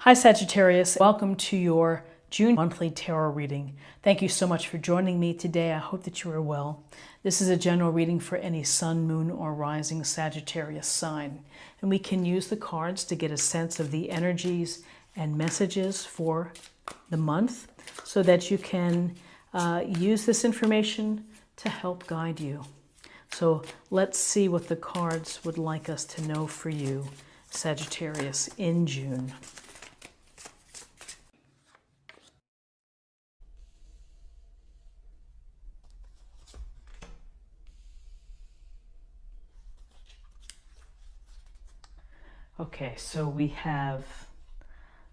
Hi Sagittarius, welcome to your June monthly tarot reading. Thank you so much for joining me today. I hope that you are well. This is a general reading for any sun, moon, or rising Sagittarius sign. And we can use the cards to get a sense of the energies and messages for the month so that you can use this information to help guide you. So let's see what the cards would like us to know for you, Sagittarius, in June. Okay, so we have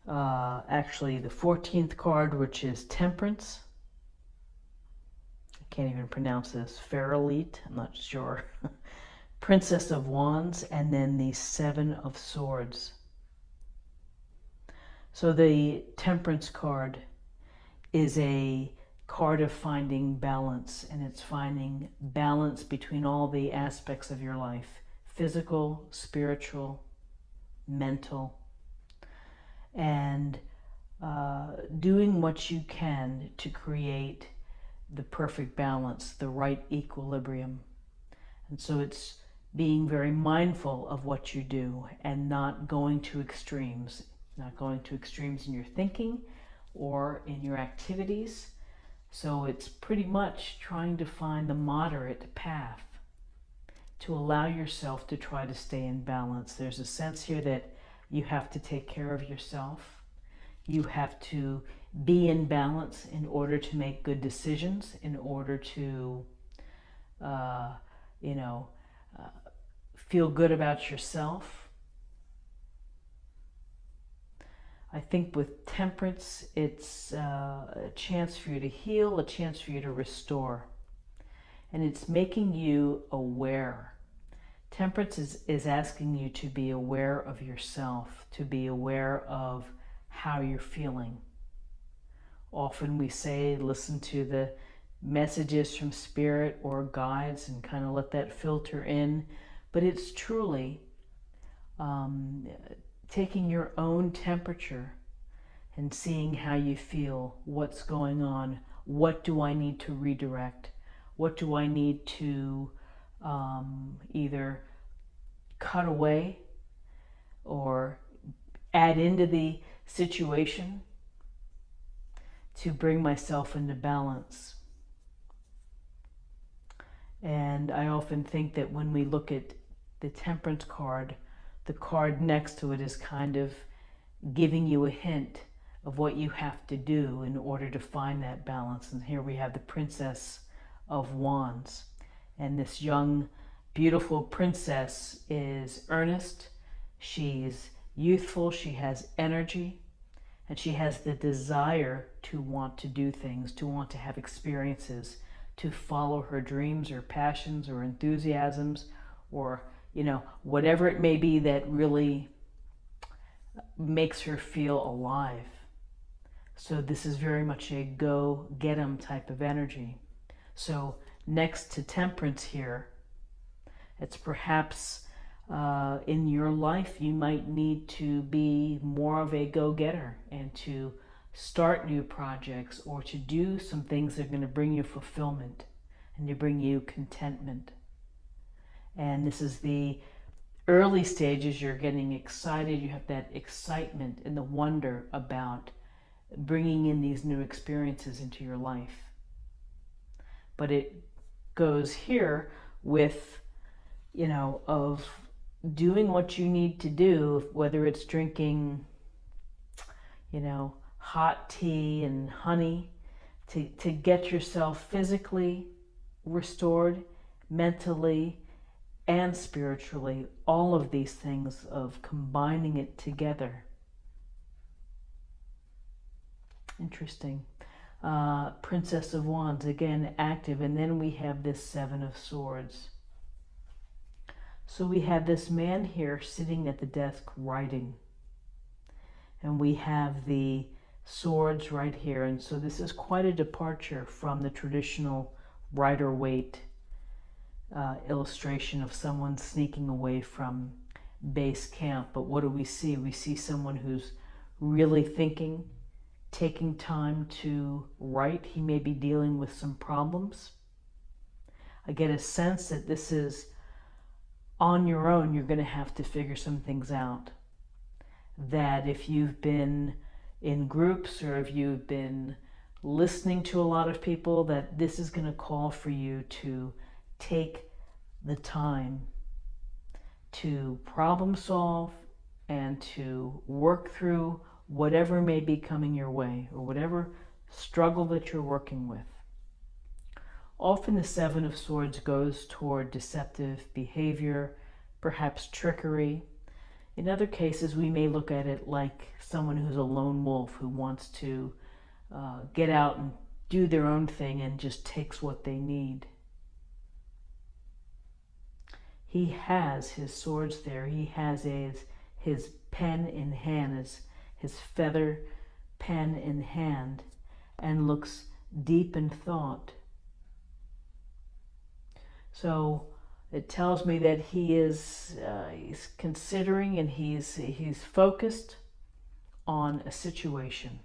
actually the 14th card, which is Temperance. I can't even pronounce this. Feralite, I'm not sure. Princess of Wands, and then the Seven of Swords. So the Temperance card is a card of finding balance, and it's finding balance between all the aspects of your life: physical, spiritual, mental, and doing what you can to create the perfect balance, the right equilibrium. And so it's being very mindful of what you do and not going to extremes, in your thinking or in your activities. So it's pretty much trying to find the moderate path to allow yourself to try to stay in balance. There's a sense here that you have to take care of yourself. You have to be in balance in order to make good decisions, in order to, feel good about yourself. I think with Temperance, it's a chance for you to heal, a chance for you to restore. And it's making you aware. Temperance is asking you to be aware of yourself, to be aware of how you're feeling. Often we say, listen to the messages from spirit or guides and kind of let that filter in. But it's truly taking your own temperature and seeing how you feel, what's going on, what do I need to redirect, what do I need to either cut away or add into the situation to bring myself into balance. And I often think that when we look at the Temperance card, the card next to it is kind of giving you a hint of what you have to do in order to find that balance. And here we have the Princess of Wands. And this young, beautiful princess is earnest. She's youthful. She has energy. And she has the desire to want to do things, to want to have experiences, to follow her dreams or passions or enthusiasms or, whatever it may be that really makes her feel alive. So this is very much a go get 'em type of energy. So next to Temperance here, it's perhaps in your life you might need to be more of a go-getter and to start new projects or to do some things that are going to bring you fulfillment and to bring you contentment. And this is the early stages. You're getting excited. You have that excitement and the wonder about bringing in these new experiences into your life. But it goes here with, of doing what you need to do, whether it's drinking, hot tea and honey to get yourself physically restored, mentally and spiritually, all of these things, of combining it together. Interesting. Princess of Wands, again, active. And then we have this Seven of Swords. So we have this man here sitting at the desk writing. And we have the swords right here. And so this is quite a departure from the traditional Rider-Waite illustration of someone sneaking away from base camp. But what do we see? We see someone who's really thinking, taking time to write. He may be dealing with some problems. I get a sense that this is on your own. You're going to have to figure some things out. That if you've been in groups or if you've been listening to a lot of people, that this is going to call for you to take the time to problem solve and to work through whatever may be coming your way or whatever struggle that you're working with. Often the Seven of Swords goes toward deceptive behavior, perhaps trickery. In other cases, we may look at it like someone who's a lone wolf who wants to get out and do their own thing and just takes what they need. He has his swords there. He has his pen in hand, his feather pen in hand, and looks deep in thought. So it tells me that he's considering and he's focused on a situation.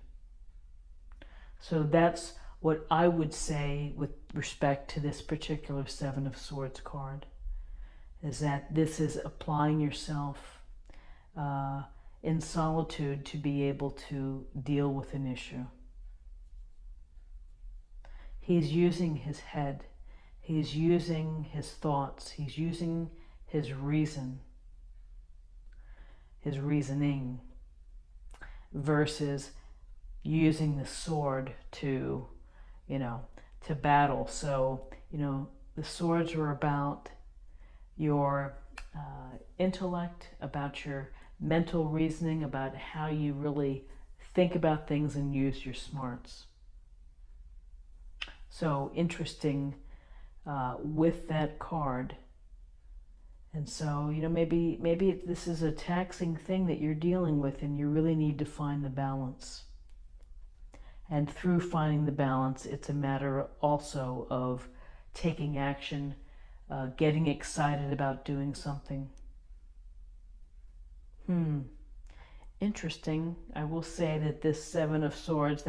So that's what I would say with respect to this particular Seven of Swords card, is that this is applying yourself in solitude to be able to deal with an issue. He's using his head. He's using his thoughts. He's using his reason, his reasoning, versus using the sword to battle. So, the swords are about your intellect, about your mental reasoning, about how you really think about things and use your smarts. So interesting with that card. And so, maybe this is a taxing thing that you're dealing with and you really need to find the balance. And through finding the balance, it's a matter also of taking action, getting excited about doing something. Interesting. I will say that this Seven of Swords,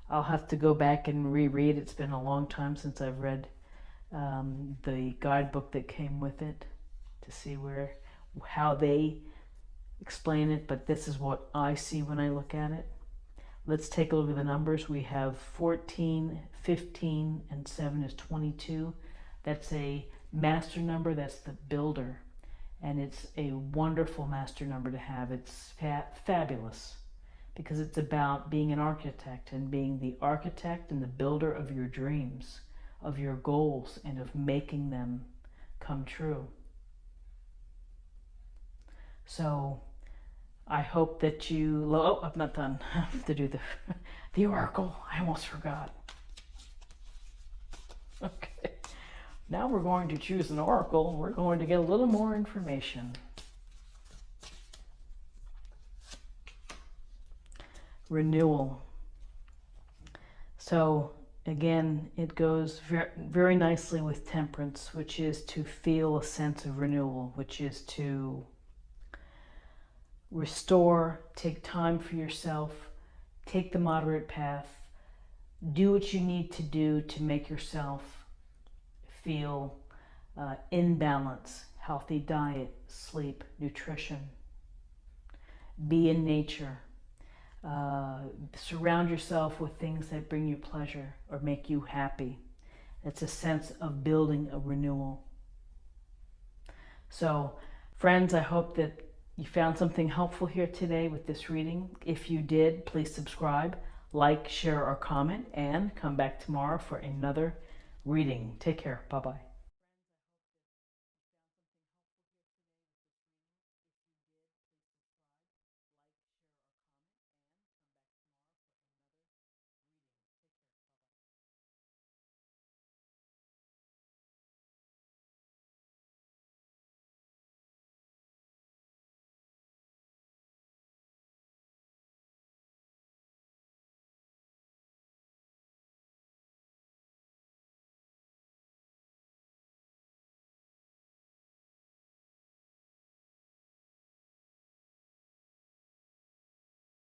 I'll have to go back and reread. It's been a long time since I've read the guidebook that came with it to see how they explain it, but this is what I see when I look at it. Let's take a look at the numbers. We have 14, 15, and 7 is 22. That's a master number. That's the builder. And it's a wonderful master number to have. It's fabulous because it's about being an architect and being the architect and the builder of your dreams, of your goals, and of making them come true. So I hope that you... Oh, I'm not done. I have to do the oracle. I almost forgot. Okay. Now we're going to choose an oracle. We're going to get a little more information. Renewal. So again, it goes very nicely with Temperance, which is to feel a sense of renewal, which is to restore, take time for yourself, take the moderate path, do what you need to do to make yourself feel in balance, healthy diet, sleep, nutrition, be in nature, surround yourself with things that bring you pleasure or make you happy. It's a sense of building a renewal. So friends, I hope that you found something helpful here today with this reading. If you did, please subscribe, like, share, or comment, and come back tomorrow for another reading. Take care. Bye-bye.